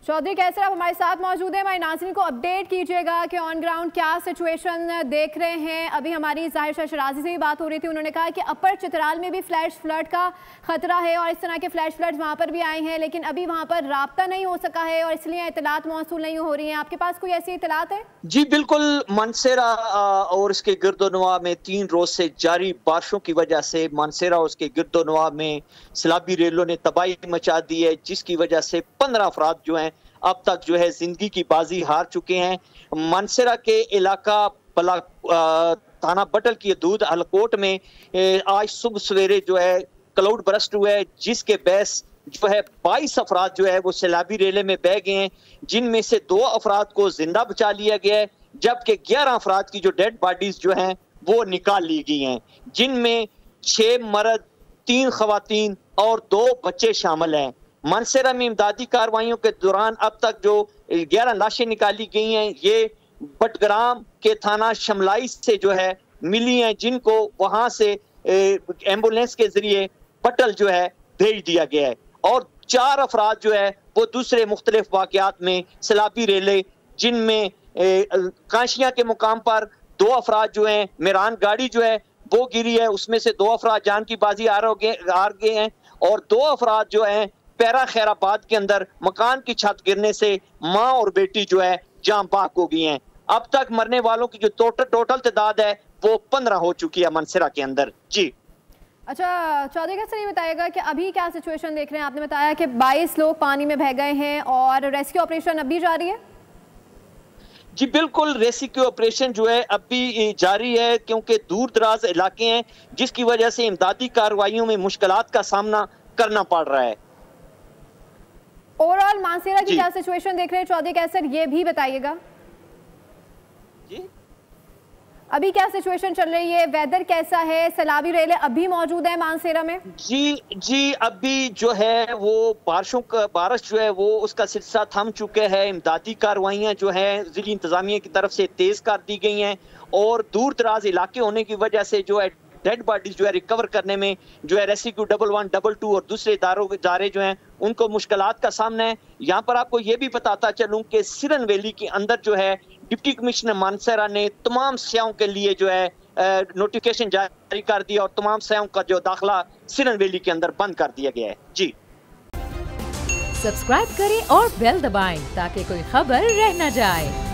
चौधरी कैसर आप हमारे साथ मौजूद हैं, हमारे नाज़रीन को अपडेट कीजिएगा कि ऑन ग्राउंड क्या सिचुएशन देख रहे हैं। अभी हमारी ज़ाहिर शाह शराजी से भी बात हो रही थी, उन्होंने कहा कि अपर चित्राल में भी फ्लैश फ्लड का खतरा है और इस तरह के फ्लैश फ्लड्स वहाँ पर भी आए हैं, लेकिन अभी वहाँ पर राब्ता नहीं हो सका है और इसलिए इतलात मौसूल नहीं हो रही हैं। आपके पास कोई ऐसी इतलात है? जी बिल्कुल, मानसेरा और इसके गिरदोनवा में 3 रोज से जारी बारिशों की वजह से मानसेरा और उसके गिरदोनवा में सैलाबी रेलों ने तबाही मचा दी है, जिसकी वजह से 15 अफराद जो हैं अब तक जो है जिंदगी की बाजी हार चुके हैं। मानसेरा के इलाका थाना बटल की दूध हलकोट में आज सुबह सवेरे जो है क्लाउड बरस्ट हुआ है, जिसके बहस जो है 22 अफराद जो है वो सैलाबी रेले में बह गए हैं, जिनमें से 2 अफराद को जिंदा बचा लिया गया है, जबकि 11 अफराद की जो डेड बॉडीज जो हैं वो निकाल ली गई हैं, जिनमें 6 मर्द, 3 खवातीन और 2 बच्चे शामिल हैं। मानसेरा में इमदादी कार्रवाइयों के दौरान अब तक जो 11 लाशें निकाली गई हैं, ये बटग्राम के थाना शमलाई से जो है मिली हैं, जिनको वहां से एम्बुलेंस के जरिए बटल जो है भेज दिया गया है। और 4 अफराद जो है वो दूसरे मुख्तलिफ वाकयात में सैलाबी रेले, जिनमें काशिया के मुकाम पर 2 अफराद जो हैं, मेरान गाड़ी जो है वो गिरी है, उसमें से 2 अफराद जान की बाजी हार गए हैं और 2 अफराद जो हैं पैरा खैराबाद के अंदर मकान की छत गिरने से माँ और बेटी जो है जान बाक हो गई हैं। अब तक मरने वालों की जो टोटल तादाद है वो 15 हो चुकी है मानसेरा के अंदर। जी अच्छा चौधरी कैसे ये बताएगा कि अभी क्या सिचुएशन देख रहे हैं? आपने बताया कि 22 लोग पानी में बह गए हैं और रेस्क्यू ऑपरेशन अभी जारी है। जी बिल्कुल, रेस्क्यू ऑपरेशन जो है अब भी जारी है, क्योंकि दूर दराज इलाके हैं, जिसकी वजह से इमदादी कार्रवाइयों में मुश्किलात का सामना करना पड़ रहा है। ओवरऑल मानसेरा की क्या सिचुएशन देख रहे हैं चौधरी कैसर, ये भी बताइएगा। जी अभी क्या सिचुएशन चल रही है, वेदर कैसा है, सैलाबी रेले अभी मौजूद है मानसेरा में? जी अभी जो है वो बारिश जो है वो उसका सिलसिला थम चुके हैं। इमदादी कार्रवाइयाँ जो है जिला इंतजामिया की तरफ से तेज कर दी गई हैं और दूर दराज इलाके होने की वजह से जो है डेड बॉडीज जो है रिकवर करने में जो है रेस्क्यू 11, 22 और दूसरे इदारे जो हैं उनको मुश्किलात का सामना है। यहाँ पर आपको ये भी बताता चलूं कि सिरन वैली के अंदर जो है डिप्टी कमिश्नर मानसेरा ने तमाम स्याहों के लिए जो है नोटिफिकेशन जारी कर दिया और तमाम स्याहों का जो दाखिला सिरन वैली के अंदर बंद कर दिया गया है। जी सब्सक्राइब करें और बेल दबाएं ताकि कोई खबर रह न जाए।